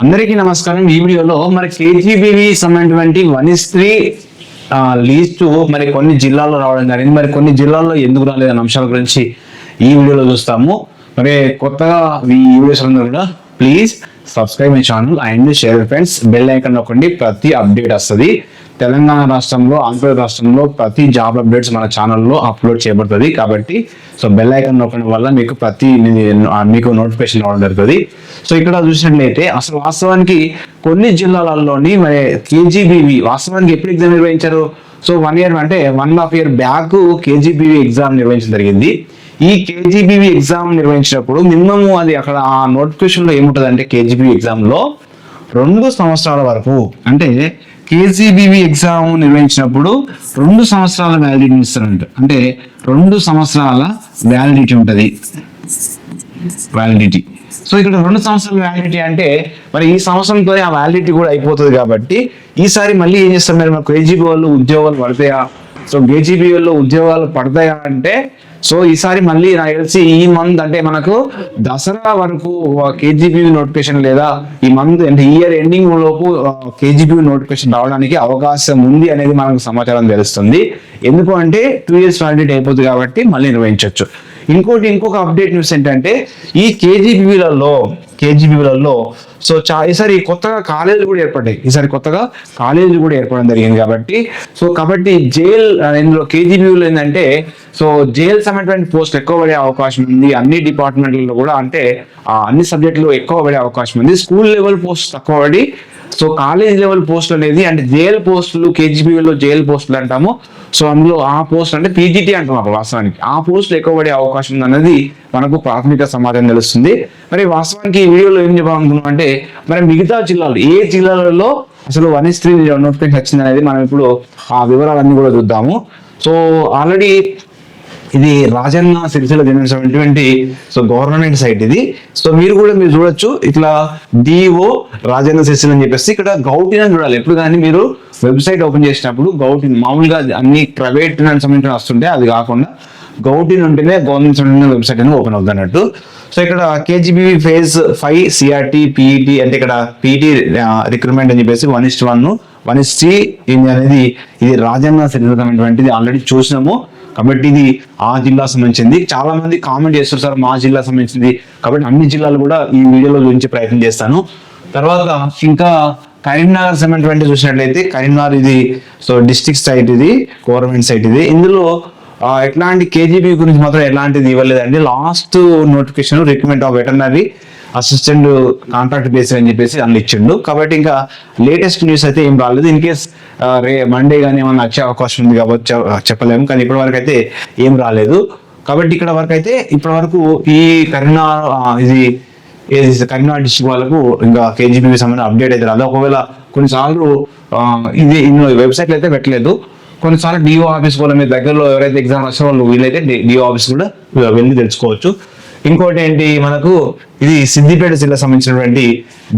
అందరికీ నమస్కారం. ఈ వీడియోలో మరి కేజీబీవీ సంబంధించినటువంటి 1:3 లీస్ట్ మరి కొన్ని జిల్లాల్లో రావడం జరిగింది. మరి కొన్ని జిల్లాల్లో ఎందుకు రాలేదన్న అంశాల గురించి ఈ వీడియోలో చూస్తాము. మరి కొత్తగా ఈ వీడియోస్ అందరూ కూడా please subscribe my channel and share friends. Bell icon నొక్కండి, ప్రతి అప్డేట్ వస్తుంది. తెలంగాణ రాష్ట్రంలో, ఆంధ్రప్రదేశ్ రాష్ట్రంలో ప్రతి జాబ్ అప్డేట్స్ మన ఛానల్లో అప్లోడ్ చేయబడుతుంది. కాబట్టి సో బెల్ ఐకాన్ నొక్కడం వల్ల మీకు నోటిఫికేషన్ రావడం జరుగుతుంది. సో ఇక్కడ చూసినట్లయితే అసలు వాస్తవానికి కొన్ని జిల్లాలలోని మరి కేజీబీవీ వాస్తవానికి ఎప్పుడు ఎగ్జామ్ నిర్వహించారు? సో 1 year అంటే 1.5 year బ్యాక్ కేజీబీవీ ఎగ్జామ్ నిర్వహించడం జరిగింది. ఈ కేజీబీవీ ఎగ్జామ్ నిర్వహించినప్పుడు మినిమం అది అక్కడ ఆ నోటిఫికేషన్ లో ఏముంటది అంటే కేజీబీవీ ఎగ్జామ్ లో 2 సంవత్సరాల వరకు అంటే కేజీబీవీ ఎగ్జామ్ నిర్వహించినప్పుడు 2 సంవత్సరాల వ్యాలిడిటీ ఇస్తారంట. అంటే 2 సంవత్సరాల వ్యాలిడిటీ ఉంటుంది. వ్యాలిడిటీ సో ఇక్కడ 2 సంవత్సరాల వ్యాలిడిటీ అంటే మరి ఈ సంవత్సరంతో ఆ వ్యాలిడిటీ కూడా అయిపోతుంది. కాబట్టి ఈసారి మళ్ళీ ఏం చేస్తారు, మరి కేజీబీ వాళ్ళు ఉద్యోగాలు పడతాయా? సో కేజీబీలో ఉద్యోగాలు పడతాయా అంటే సో ఈసారి మళ్ళీ నాకు తెలిసి ఈ మంత్ అంటే మనకు దసరా వరకు కేజీబీ నోటిఫికేషన్ లేదా ఈ మంత్ అంటే ఇయర్ ఎండింగ్ లోపు కేజీబీ నోటిఫికేషన్ రావడానికి అవకాశం ఉంది అనేది మనకు సమాచారం తెలుస్తుంది. ఎందుకు అంటే 2 years వ్యాలిడిటీ అయిపోతుంది కాబట్టి మళ్ళీ నిర్వహించవచ్చు. ఇంకొక అప్డేట్ న్యూస్ ఏంటంటే ఈ కేజీబీలలో సో ఈసారి కొత్తగా కాలేజీలు కూడా ఏర్పడ్డాయి. ఈసారి కొత్తగా కాలేజీలు కూడా ఏర్పడడం జరిగింది. కాబట్టి జైల్ ఇందులో కేజీబీలో ఏంటంటే సో జైల్ సంబంధించిన పోస్టులు ఎక్కువ పడే అవకాశం ఉంది. అన్ని డిపార్ట్మెంట్లలో కూడా అంటే అన్ని సబ్జెక్టులు ఎక్కువ పడే అవకాశం ఉంది. స్కూల్ లెవెల్ పోస్ట్ తక్కువ పడి సో కాలేజ్ లెవెల్ పోస్టులు అనేది అంటే జైల్ పోస్టులు, కేజీబీలో జైల్ పోస్టులు అంటాము. సో అందులో ఆ పోస్ట్ అంటే పీజీటీ అంటాం అక్కడ వాస్తవానికి ఆ పోస్టులు ఎక్కువ పడే అవకాశం ఉంది అనేది మనకు ప్రాథమిక సమాచారం తెలుస్తుంది. మరి వాస్తవానికి ఈ వీడియోలో ఏం చెప్పాలనుకున్నాం అంటే మరి మిగతా జిల్లాలు ఏ జిల్లాలలో అసలు 1:3 నోటిఫికేషన్ వచ్చింది అనేది మనం ఇప్పుడు ఆ వివరాలన్నీ కూడా చూద్దాము. సో ఆల్రెడీ ఇది రాజన్న సిరిసిల్ల చెందినటువంటి సో గవర్నమెంట్ సైట్ ఇది. సో మీరు చూడొచ్చు ఇట్లా డిఓ రాజన్న సిరిసిల్ల అని చెప్పేసి ఇక్కడ గౌటిన్ అని చూడాలి. ఎప్పుడు కానీ మీరు వెబ్సైట్ ఓపెన్ చేసినప్పుడు గౌటిన్ మామూలుగా అన్ని ప్రైవేట్ సంబంధించిన వస్తుంటే అది కాకుండా గౌటిన్ ఉంటేనే గవర్నమెంట్ సంబంధించిన వెబ్సైట్ అని ఓపెన్ అవుతుంది అన్నట్టు. సో ఇక్కడ కేజీబీవీ phase 5 సిఆర్టీ పీఈటీ అంటే ఇక్కడ పీఈటీ రిక్రూట్మెంట్ అని చెప్పేసి 1:1 1:3 అనేది ఇది రాజన్న సిరిసిల్ల ఆల్రెడీ చూసినాము. కాబట్టి ఇది ఆ జిల్లా సంబంధించింది. చాలా మంది కామెంట్ చేస్తారు సార్ మా జిల్లా సంబంధించింది. కాబట్టి అన్ని జిల్లాలు కూడా ఈ వీడియోలో చూపించే ప్రయత్నం చేస్తాను. తర్వాత ఇంకా కరీంనగర్ సంబంధించి చూసినట్లయితే కరీంనగర్ ఇది సో డిస్ట్రిక్ట్ సైట్, ఇది గవర్నమెంట్ సైట్. ఇది ఇందులో ఎట్లాంటి కేజీబీ గురించి మాత్రం ఎలాంటిది ఇవ్వలేదండి. Last notification recruitment of veterinary assistant contract based అని చెప్పేసి అందులో ఇచ్చిండు. కాబట్టి ఇంకా లేటెస్ట్ న్యూస్ అయితే ఏం రాలేదు. ఇన్ కేస్ మండే కానీ ఏమన్నా వచ్చే అవకాశం ఉంది కాబట్టి చెప్పలేము. కానీ ఇప్పటి వరకు అయితే ఏం రాలేదు. కాబట్టి ఇక్కడ వరకు అయితే ఇప్పటి వరకు ఈ కరీంనగర్ డిస్ట్రిక్ట్ వాళ్ళకు ఇంకా కేజీబీ సంబంధించిన అప్డేట్ అయితే రాదు. ఒకవేళ కొన్నిసార్లు ఇది ఇందులో వెబ్సైట్లు అయితే పెట్టలేదు. కొన్నిసార్లు డిఓ ఆఫీస్ కూడా మీ దగ్గరలో ఎవరైతే ఎగ్జామ్ రాసిన వాళ్ళు వీళ్ళైతే డిఓ ఆఫీస్ కూడా వెళ్ళి తెలుసుకోవచ్చు. ఇంకోటి ఏంటి, మనకు ఇది సిద్దిపేట జిల్లా సంబంధించినటువంటి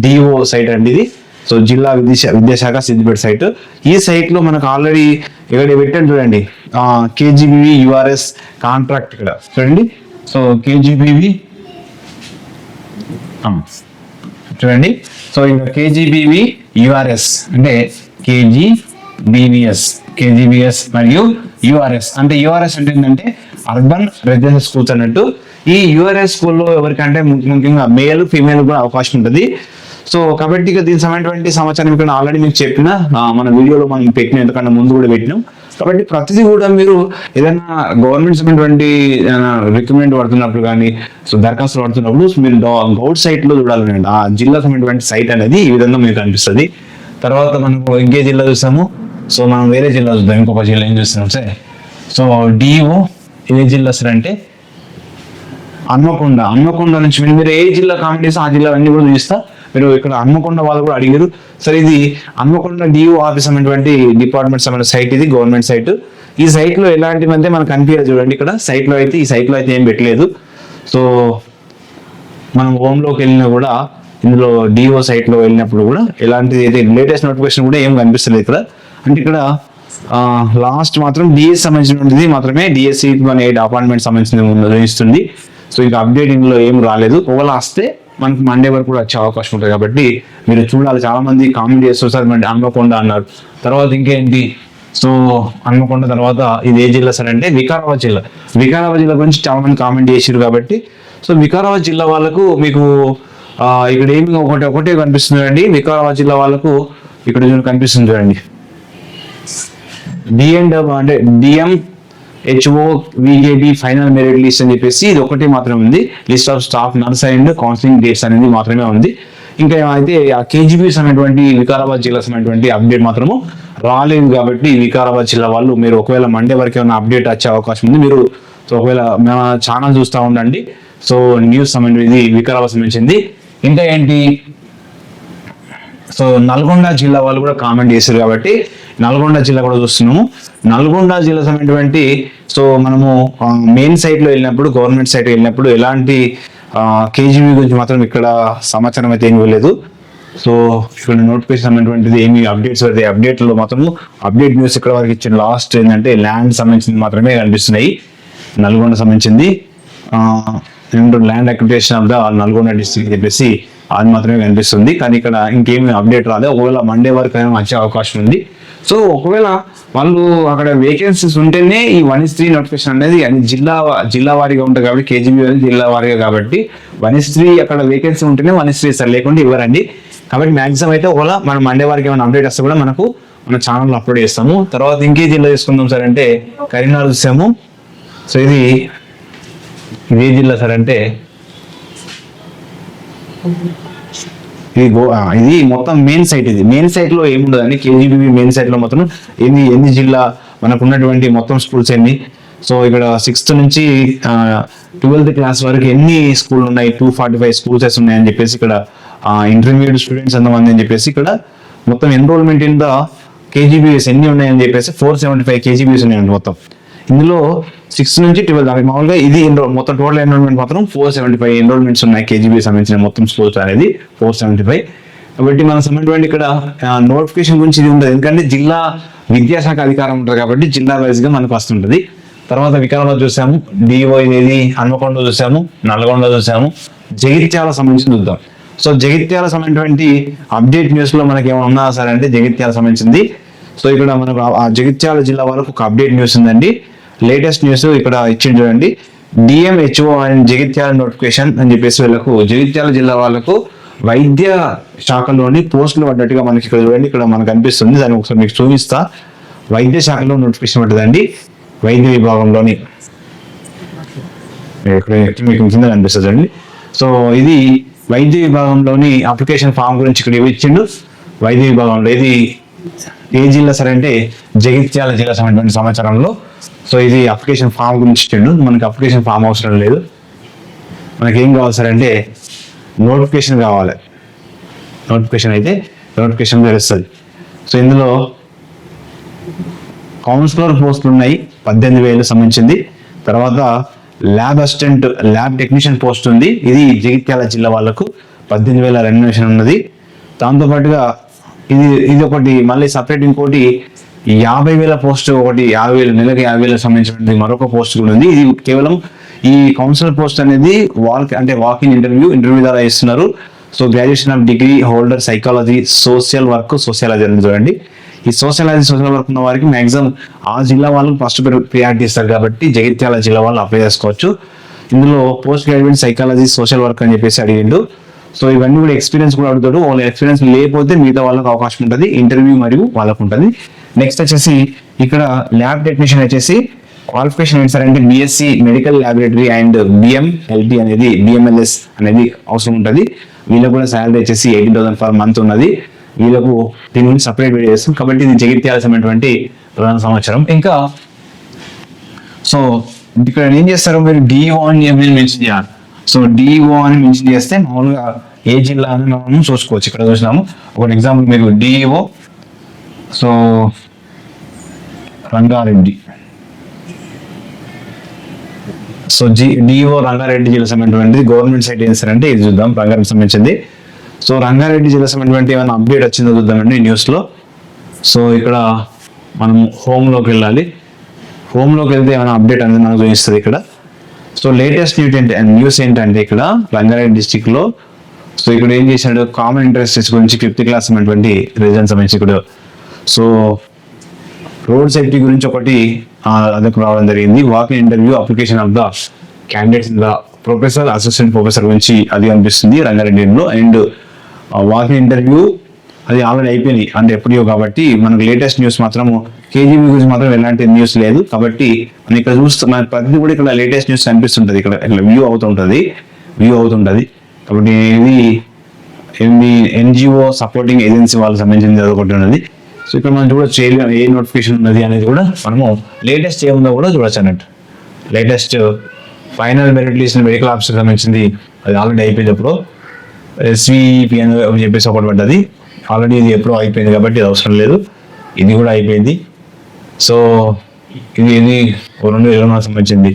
డిఓ సైట్ అండి ఇది. సో జిల్లా విద్యాశాఖ సిద్దిపేట సైట్. ఈ సైట్ లో మనకు ఆల్రెడీ ఇక్కడ పెట్టాను చూడండి, కేజీబీవీ యుఆర్ఎస్ కాంట్రాక్ట్ ఇక్కడ చూడండి. సో కేజీబీవీ చూడండి. సో ఇంకా కేజీబీవీ యుఆర్ఎస్ అంటే కేజీబీఎస్ మరియు యుఆర్ఎస్ అంటే యుఆర్ఎస్ అంటే ఏంటంటే అర్బన్ రెసిడెన్షియల్ స్కూల్స్ అన్నట్టు. ఈ యుఆర్ఎస్ స్కూల్లో ఎవరికంటే ముఖ్యంగా మేల్ ఫీమేల్ కూడా అవకాశం ఉంటుంది. సో కాబట్టి దీనికి సంబంధించిన సమాచారం ఇక్కడ ఆల్రెడీ మీకు చెప్పిన మన వీడియోలో మనం పెట్టిన ఎందుకంటే ముందు కూడా పెట్టినాం. కాబట్టి ప్రతిదీ కూడా మీరు ఏదైనా గవర్నమెంట్ సంబంధించినటువంటి రిక్రూట్మెంట్ పడుతున్నప్పుడు కానీ సో దరఖాస్తులు పడుతున్నప్పుడు మీరు గౌట్ సైట్ లో చూడాలండి. ఆ జిల్లా సంబంధించిన సైట్ అనేది ఈ విధంగా మీకు కనిపిస్తుంది. తర్వాత మనకు ఇంకే జిల్లా చూసాము. సో మనం వేరే జిల్లా చూద్దాం. ఇంకొక జిల్లా ఏం చూస్తున్నాం సార్. సో డిఓ ఏ జిల్లా సార్ అంటే హన్మకొండ నుంచి మీరు ఏ జిల్లా కామెంట్ చేస్తే ఆ జిల్లా అన్ని కూడా చూపిస్తా. మీరు ఇక్కడ హన్మకొండ వాళ్ళు కూడా అడిగారు. సరే ఇది హన్మకొండ డిఓ ఆఫీస్ అనేటువంటి డిపార్ట్మెంట్ సంబంధించిన సైట్, ఇది గవర్నమెంట్ సైట్. ఈ సైట్ లో ఎలాంటివి అంటే మనకు కనిపించదు చూడండి. ఇక్కడ సైట్ లో అయితే ఏం పెట్టలేదు. సో మనం హోమ్లోకి వెళ్ళినా కూడా ఇందులో డిఓ సైట్ లో వెళ్ళినప్పుడు కూడా ఎలాంటిది అయితే లేటెస్ట్ నోటిఫికేషన్ కూడా ఏం కనిపిస్తలేదు ఇక్కడ. అంటే ఇక్కడ లాస్ట్ మాత్రం డిఎస్ సంబంధించినది మాత్రమే డిఎస్సి 8 అపార్ట్మెంట్ సంబంధించింది ఇస్తుంది. సో ఇంకా అప్డేటింగ్ లో ఏం రాలేదు. ఒకవేళ వస్తే మనకు మండే వరకు కూడా వచ్చే అవకాశం ఉంటుంది కాబట్టి మీరు చూడాలి. చాలా మంది కామెంట్ చేస్తారు సార్ మరి హన్మకొండ అన్నారు. తర్వాత ఇంకేంటి, సో హన్మకొండ తర్వాత ఇది ఏ జిల్లా సార్ అంటే వికారాబాద్ జిల్లా. వికారాబాద్ జిల్లా గురించి చాలా మంది కామెంట్ చేసారు కాబట్టి సో వికారాబాద్ జిల్లా వాళ్ళకు మీకు ఇక్కడ ఏమి ఒకటే కనిపిస్తుంది అండి. వికారాబాద్ జిల్లా వాళ్ళకు ఇక్కడ కనిపిస్తుంది చూడండి, అంటే DMHO VJB final merit list అని చెప్పేసి ఇది ఒకటి మాత్రమే ఉంది. List of staff nurse and counselling dates అనేది మాత్రమే ఉంది. ఇంకా అయితే ఆ KGB అనేటువంటి వికారాబాద్ జిల్లా అనేటువంటి అప్డేట్ మాత్రము రాలేదు కాబట్టి వికారాబాద్ జిల్లా వాళ్ళు మీరు ఒకవేళ మండే వరకు ఏమైనా అప్డేట్ వచ్చే అవకాశం ఉంది. మీరు ఒకవేళ మన ఛానల్ చూస్తూ ఉండండి. సో న్యూస్ ఇది వికారాబాద్ సంబంధించింది. ఇంకా ఏంటి, సో నల్గొండ జిల్లా వాళ్ళు కూడా కామెంట్ చేశారు కాబట్టి నల్గొండ జిల్లా కూడా చూస్తున్నాము. నల్గొండ జిల్లా సంబంధించినటువంటి సో మనము మెయిన్ సైట్ లో వెళ్ళినప్పుడు, గవర్నమెంట్ సైట్ వెళ్ళినప్పుడు ఎలాంటి KGB గురించి మాత్రం ఇక్కడ సమాచారం అయితే ఏమి ఇవ్వలేదు. సో ఇక్కడ నోటిఫికేషన్ అనేటువంటిది ఏమి అప్డేట్స్ అయితే అప్డేట్లో మాత్రం అప్డేట్ న్యూస్ ఇక్కడ వరకు ఇచ్చిన లాస్ట్ ఏంటంటే ల్యాండ్ సంబంధించింది మాత్రమే కనిపిస్తున్నాయి. నల్గొండ సంబంధించింది land acquisition of the Nalgonda district చెప్పేసి అది మాత్రమే కనిపిస్తుంది. కానీ ఇక్కడ ఇంకేమి అప్డేట్ రాలేదు. ఒకవేళ మండే వరకు అయినా వచ్చే అవకాశం ఉంది. సో ఒకవేళ వాళ్ళు అక్కడ వేకెన్సీస్ ఉంటేనే ఈ 1:3 నోటిఫికేషన్ అనేది అది జిల్లా వారీగా ఉంటుంది కాబట్టి KGB అనేది జిల్లా వారీగా కాబట్టి 1:3 అక్కడ వేకెన్సీ ఉంటేనే 1:3 సార్, లేకుండా ఇవ్వరండి. కాబట్టి మాక్సిమం అయితే ఒకవేళ మనం మండే వారికి ఏమైనా అప్డేట్ వస్తే కూడా మనకు మన ఛానల్లో అప్లోడ్ చేస్తాము. తర్వాత ఇంకే జిల్లా తీసుకుందాం సార్ అంటే కరీంనగర్ చూసాము. సో ఇది ఏ జిల్లా సార్ అంటే ఇది మొత్తం మెయిన్ సైట్. ఇది మెయిన్ సైట్ లో ఏముండదు అని KGB మెయిన్ సైట్ లో మొత్తం ఎన్ని జిల్లా మనకు ఉన్నటువంటి మొత్తం స్కూల్స్ ఎన్ని, సో ఇక్కడ 6th నుంచి 12th క్లాస్ వరకు ఎన్ని స్కూల్ ఉన్నాయి, 245 స్కూల్స్ ఉన్నాయని చెప్పేసి ఇక్కడ ఇంటర్మీడియట్ స్టూడెంట్స్ ఎంతమంది అని చెప్పేసి ఇక్కడ మొత్తం ఎన్రోల్మెంట్ ఇన్ ద KGBS ఎన్ని ఉన్నాయని చెప్పేసి 475 KGBS ఉన్నాయండి మొత్తం. ఇందులో 6 నుంచి 12 మామూలుగా ఇది మొత్తం టోటల్ ఎన్రోల్మెంట్ మాత్రం 475 ఎన్రోల్మెంట్స్ ఉన్నాయి. KGB సంబంధించిన మొత్తం స్కూల్స్ అనేది 475. కాబట్టి మనం సంబంధించిన ఇక్కడ నోటిఫికేషన్ గురించి ఇది ఉండదు, ఎందుకంటే జిల్లా విద్యాశాఖ అధికారం ఉంటుంది కాబట్టి జిల్లా వైజ్ గా మనకు వస్తుంటది. తర్వాత వికారాబాద్ చూసాము, DO అనేది హన్మకొండ చూసాము, నల్గొండ చూసాము, జగిత్యాల సంబంధించి చూద్దాం. సో జగిత్యాల సంబంధించినటువంటి అప్డేట్ న్యూస్ లో మనకి ఏమైనా ఉన్నా సరే అంటే జగిత్యాల సంబంధించింది. సో ఇక్కడ మనకు ఆ జగిత్యాల జిల్లా వరకు ఒక అప్డేట్ న్యూస్ ఉందండి. లేటెస్ట్ న్యూస్ ఇక్కడ ఇచ్చింది చూడండి, DMHO అండ్ జగిత్యాల నోటిఫికేషన్ అని చెప్పేసి వీళ్ళకు జగిత్యాల జిల్లా వాళ్ళకు వైద్య శాఖలోని పోస్టులు పడ్డట్టుగా మనకి ఇక్కడ చూడండి, ఇక్కడ మనకు అనిపిస్తుంది. దాన్ని ఒకసారి మీకు చూపిస్తా. వైద్య శాఖలో నోటిఫికేషన్ పడ్డదండి, వైద్య విభాగంలోని మీకు కింద కనిపిస్తుంది అండి. సో ఇది వైద్య విభాగంలోని అప్లికేషన్ ఫామ్ గురించి ఇక్కడ ఇచ్చిండు. వైద్య విభాగంలో ఇది ఏ జిల్లా సరే అంటే జగిత్యాల జిల్లా సంబంధించిన సమాచారంలో. సో ఇది అప్లికేషన్ ఫామ్ గురించి ఇచ్చిండు. మనకి అప్లికేషన్ ఫామ్ అవసరం లేదు, మనకి ఏం కావాలి సరే అంటే నోటిఫికేషన్ కావాలి. నోటిఫికేషన్ అయితే నోటిఫికేషన్ తెలుస్తుంది. సో ఇందులో కౌన్సిలర్ పోస్టులు ఉన్నాయి 18,000 సంబంధించింది. తర్వాత lab assistant, lab technician post ఉంది. ఇది జగిత్యాల జిల్లా వాళ్ళకు 18,000 రెన్యువేషన్ ఉన్నది. దాంతోపాటుగా ఇది ఒకటి మళ్ళీ సపరేట్ ఇంకోటి 50,000 పోస్ట్, ఒకటి 50,000 నెలకు 50,000 సంబంధించిన మరొక పోస్ట్ కూడా ఉంది. ఇది కేవలం ఈ కౌన్సిలర్ పోస్ట్ అనేది వాకింగ్ ఇంటర్వ్యూ ద్వారా ఇస్తున్నారు. So graduation of degree holder psychology, sociology అని చూడండి. ఈ సోషల్ వర్క్ ఉన్న వారికి మాక్సిమం ఆ జిల్లా వాళ్ళకి ఫస్ట్ ప్రియారిటీ ఇస్తారు కాబట్టి జగిత్యాల జిల్లా వాళ్ళు అప్లై చేసుకోవచ్చు. ఇందులో post graduate psychology, social work అని చెప్పేసి అడిగిండు. సో ఇవన్నీ కూడా ఎక్స్పీరియన్స్ కూడా అడుగుతాడు. వాళ్ళ ఎక్స్పీరియన్స్ లేకపోతే మిగతా వాళ్ళకి అవకాశం ఉంటుంది, ఇంటర్వ్యూ మరియు వాళ్ళకు ఉంటుంది. నెక్స్ట్ వచ్చేసి ఇక్కడ ల్యాబ్ టెక్నీషియన్ వచ్చేసి క్వాలిఫికేషన్ ఏంటి సార్ అంటే BSc medical laboratory and BMLS అనేది అవసరం ఉంటుంది. వీళ్ళకు కూడా శాలరీ వచ్చేసి 18,000 per month ఉన్నది. వీళ్ళకు దీని గురించి సపరేట్ వీడియో చేస్తాం కాబట్టి ఇది జగిత్యాల సంబంధించినటువంటి ప్రధాన సమాచారం. ఇంకా సో ఇక్కడ ఏం చేస్తారు, మీరు DO అని మెన్షన్ చేయాలి. సో DO అని మెన్షన్ చేస్తే మామూలుగా ఏ జిల్లా అని మనం చూసుకోవచ్చు. ఇక్కడ చూసినాము ఒక ఎగ్జాంపుల్, మీరు DO so Rangareddy, so DO Rangareddy జిల్లా సంబంధించినటువంటి గవర్నమెంట్ సైట్ ఏం సార్ అంటే ఇది చూద్దాం, రంగారెడ్డి సంబంధించింది. సో రంగారెడ్డి జిల్లా సంబంధించినటువంటి ఏమైనా అప్డేట్ వచ్చిందో చూద్దామండి న్యూస్లో. సో ఇక్కడ మనం హోమ్లోకి వెళ్ళాలి. హోమ్లోకి వెళ్తే ఏమైనా అప్డేట్ అనేది మనకు చూపిస్తుంది ఇక్కడ. సో లేటెస్ట్ న్యూస్ ఏంటంటే ఇక్కడ రంగారెడ్డి డిస్టిక్లో సో ఇక్కడ ఏం చేశాడు, కామన్ ఇంట్రెస్ట్స్ గురించి 5th క్లాస్ ఉన్నటువంటి రిజల్ట్ సంబంధించి ఇక్కడ సో రోడ్ సేఫ్టీ గురించి ఒకటి అదొక రావడం జరిగింది. Walk interview application of the candidates in the professor assistant professor గురించి అది అనిపిస్తుంది రంగారెడ్డిలో. అండ్ వాక్ ఇంటర్వ్యూ అది ఆల్రెడీ అయిపోయింది అంటే ఎప్పుడో, కాబట్టి మనకు లేటెస్ట్ న్యూస్ మాత్రం కేజీబీ గురించి మాత్రం ఎలాంటి న్యూస్ లేదు. కాబట్టి మనం ఇక్కడ చూస్తున్న ప్రతిదీ కూడా ఇక్కడ లేటెస్ట్ న్యూస్ కనిపిస్తుంటది, ఇక్కడ వ్యూ అవుతుంటది. కాబట్టి ఇది ఎన్జిఓ సపోర్టింగ్ ఏజెన్సీ వాళ్ళకి సంబంధించింది అదొకటి ఉన్నది. సో ఇక్కడ మనం చూడొచ్చు ఏ నోటిఫికేషన్ ఉన్నది అనేది కూడా మనము లేటెస్ట్ ఏముందో కూడా చూడొచ్చు అన్నట్టు. Latest final merit list medical officer సంబంధించింది అది ఆల్రెడీ అయిపోయింది. ఎప్పుడో ఎస్విపి అని చెప్పేసి ఒకటి పడ్డది ఆల్రెడీ, ఇది ఎప్పుడో అయిపోయింది కాబట్టి ఇది అవసరం లేదు, ఇది కూడా అయిపోయింది. సో ఇది 2020 సంబంధించింది.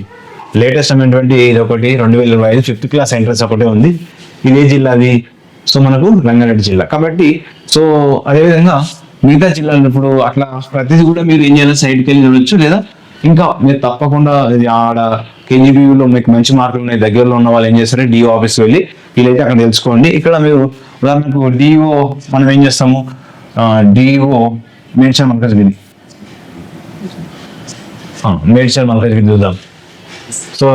లేటెస్ట్ అయినటువంటి ఇది ఒకటి 2025 5th క్లాస్ ఎంట్రన్స్ ఒకటే ఉంది. ఇదే జిల్లాది, సో మనకు రంగారెడ్డి జిల్లా కాబట్టి. సో అదేవిధంగా మిగతా జిల్లాలు ఇప్పుడు అట్లా ప్రతిదీ కూడా మీరు ఏం చేయాలి, సైడ్కి వెళ్ళి చూడొచ్చు. లేదా ఇంకా మీరు తప్పకుండా ఆడ కేజీబీలో మీకు మంచి మార్కులు ఉన్నాయి దగ్గరలో ఉన్న వాళ్ళు ఏం చేస్తారు, డిఓ ఆఫీస్కి వెళ్ళి వీలైతే అక్కడ తెలుసుకోండి. ఇక్కడ మీరు ఉదాహరణకు డిఓ మనం ఏం చేస్తాము, డిఓ మేడ్చల్ మల్కాజ్గిరి చూద్దాం. సో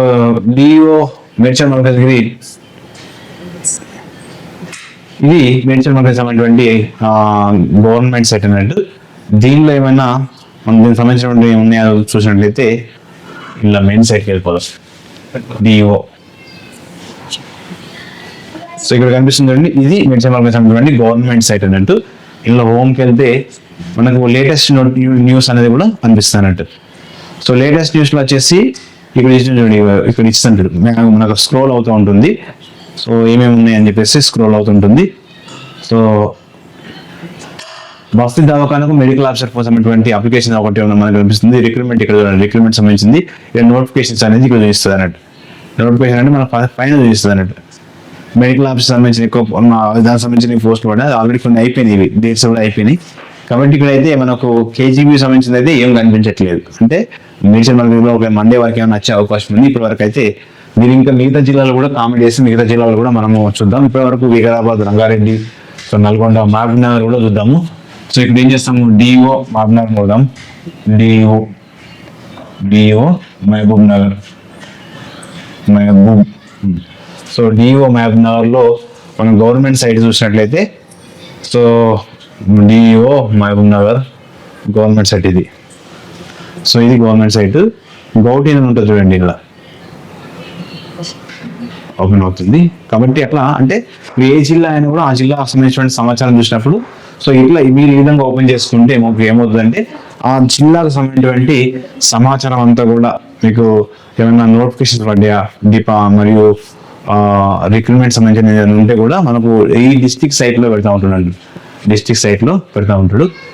డిఓ మేడ్చల్ మల్కాజ్గిరి, ఇది మేడ్చల్ మల్కాజ్గిరి అనేటువంటి గవర్నమెంట్ సైట్ అన్నట్టు. దీనిలో ఏమైనా మనం దీనికి సంబంధించినటువంటి ఉన్నాయో చూసినట్లయితే ఇలా మెయిన్ సైట్కి వెళ్ళిపోదాం. డిఓ, సో ఇక్కడ కనిపిస్తుంది ఇది మేడ్చల్ మల్కాజ్గిరి గవర్నమెంట్ సైట్ అన్నట్టు. ఇలా హోమ్కి వెళ్తే మనకు లేటెస్ట్ న్యూస్ అనేది కూడా కనిపిస్తుంది అన్నట్టు. సో లేటెస్ట్ న్యూస్లో వచ్చేసి ఇక్కడ ఇస్తుంటాడు, మనకు స్క్రోల్ అవుతూ ఉంటుంది. సో ఏమేమి ఉన్నాయని చెప్పేసి స్క్రోల్ అవుతుంటుంది. సో బస్తీ దవాఖానకు మెడికల్ ఆఫీసర్ కోసం అప్లికేషన్ ఒకటి మనకు కనిపిస్తుంది. రిక్రూట్మెంట్ ఇక్కడ రిక్రూట్మెంట్ సంబంధించింది. ఇక్కడ నోటిఫికేషన్స్ అనేది ఇక్కడ చూపిస్తుంది అన్నట్టు. నోటిఫికేషన్ అంటే మన పైన చూపిస్తుంది అన్నట్టు. మెడికల్ ఆఫీసర్ సంబంధించిన దానికి సంబంధించిన పోస్టులు కూడా ఆల్రెడీ కొన్ని అయిపోయినాయి, డేట్స్ కూడా అయిపోయినాయి. కాబట్టి ఇక్కడైతే మనకు కేజీబీ సంబంధించింది అయితే ఏం కనిపించట్లేదు. అంటే మేడ్చల్ మల్కాజ్గిరిలో ఒక మండే వరకు ఏమైనా వచ్చే అవకాశం ఉంది. ఇప్పటి వరకు అయితే మీరు ఇంకా మిగతా జిల్లాలు కూడా కామెంట్ చేసి మిగతా జిల్లాలు కూడా మనము చూద్దాం. ఇప్పటి వరకు వికారాబాద్, రంగారెడ్డి, సో నల్గొండ, మహబూబ్ నగర్ కూడా చూద్దాము. సో ఇక్కడ ఏం చేస్తాము, డిఓ మహబూబ్ నగర్ చూద్దాం. DO Mahabubnagar. So DO మహబూబ్ నగర్లో మనం గవర్నమెంట్ సైట్ చూసినట్లయితే, so DO Mahabubnagar government site ఇది. సో ఇది గవర్నమెంట్ సైట్. గౌటీ అని ఉంటుంది చూడండి, ఇలా ఓపెన్ అవుతుంది. కాబట్టి అట్లా అంటే ఏ జిల్లా అయినా కూడా ఆ జిల్లాకు సంబంధించిన సమాచారం చూసినప్పుడు సో ఇట్లా మీరు ఈ విధంగా ఓపెన్ చేసుకుంటే ఏమవుతుందంటే ఆ జిల్లాకు సంబంధించినటువంటి సమాచారం అంతా కూడా మీకు ఏమైనా నోటిఫికేషన్స్ పడ్డాయా, మరియు రిక్రూట్మెంట్ సంబంధించిన ఉంటే కూడా మనకు ఈ డిస్ట్రిక్ట్ సైట్లో పెడతా ఉంటున్నాడు.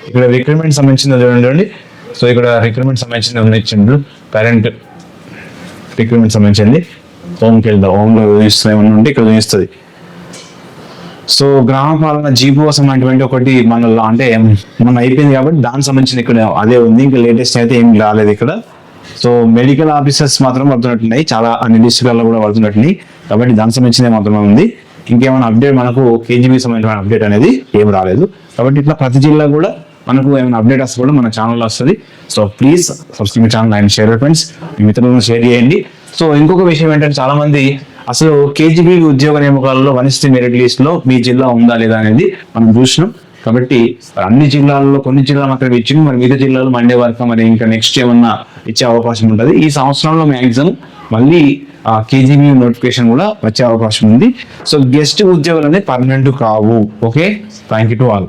ఇక్కడ రిక్రూట్మెంట్ సంబంధించింది చూడండి. సో ఇక్కడ రిక్రూట్మెంట్ సంబంధించింది ఇచ్చిండు, కరెంట్ రిక్రూట్మెంట్ సంబంధించింది. హోమ్కి వెళ్దాం, హోమ్లో చూపిస్తుంది ఏమన్నా ఉంటే ఇక్కడ చూపిస్తుంది. సో గ్రామ పాలన జీపో సంబంధించిన ఒకటి అంటే మన అయిపోయింది కాబట్టి దానికి సంబంధించిన ఇక్కడ అదే ఉంది. ఇంకా లేటెస్ట్ అయితే ఏం రాలేదు ఇక్కడ. సో మెడికల్ ఆఫీసర్స్ మాత్రం పడుతున్నట్టున్నాయి, చాలా అన్ని డిస్ట్రిక్ట్లలో కూడా పడుతున్నట్టున్నాయి. కాబట్టి దానికి సంబంధించిన మాత్రమే ఉంది. ఇంకేమైనా అప్డేట్ మనకు కేజీబీ సంబంధించిన అప్డేట్ అనేది ఏం రాలేదు. కాబట్టి ఇట్లా ప్రతి జిల్లా కూడా మనకు ఏమైనా అప్డేట్ వస్తే కూడా మన ఛానల్లో వస్తుంది. So please subscribe channel and share friends, మీ మిత్రులను షేర్ చేయండి. సో ఇంకొక విషయం ఏంటంటే చాలా మంది అసలు కేజీబీ ఉద్యోగ నియామకాలలో 1st మెరిట్ లిస్ట్ లో మీ జిల్లా ఉందా లేదా అనేది మనం చూసినాం. కాబట్టి అన్ని జిల్లాల్లో కొన్ని జిల్లాలు మాత్రం ఇచ్చింది, మరి మిగతా జిల్లాలు మండే వరకు మరి ఇంకా నెక్స్ట్ ఏమన్నా ఇచ్చే అవకాశం ఉంటుంది. ఈ సంవత్సరంలో మ్యాక్సిమం మళ్ళీ కేజీబీ నోటిఫికేషన్ కూడా వచ్చే అవకాశం ఉంది. సో గెస్ట్ ఉద్యోగాలు అనేది పర్మనెంట్ కావు. Okay, thank you to all.